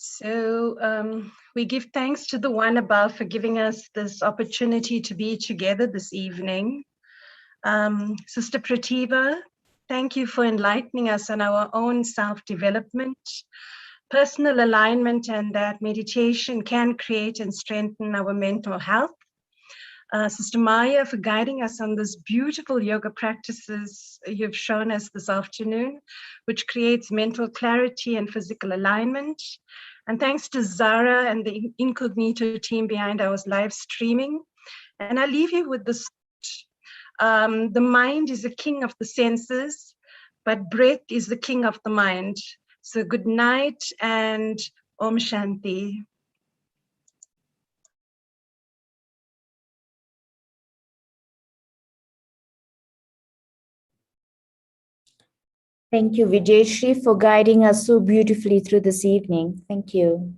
So we give thanks to the One above for giving us this opportunity to be together this evening. Sister Pratiba, thank you for enlightening us on our own self-development, personal alignment, and that meditation can create and strengthen our mental health. Sister Maya, for guiding us on this beautiful yoga practices you've shown us this afternoon, which creates mental clarity and physical alignment. And thanks to Zara and the Incognito team behind our live streaming. And I leave you with this. The mind is the king of the senses, but breath is the king of the mind. So good night and Om Shanti. Thank you, Vijayshri, for guiding us so beautifully through this evening. Thank you.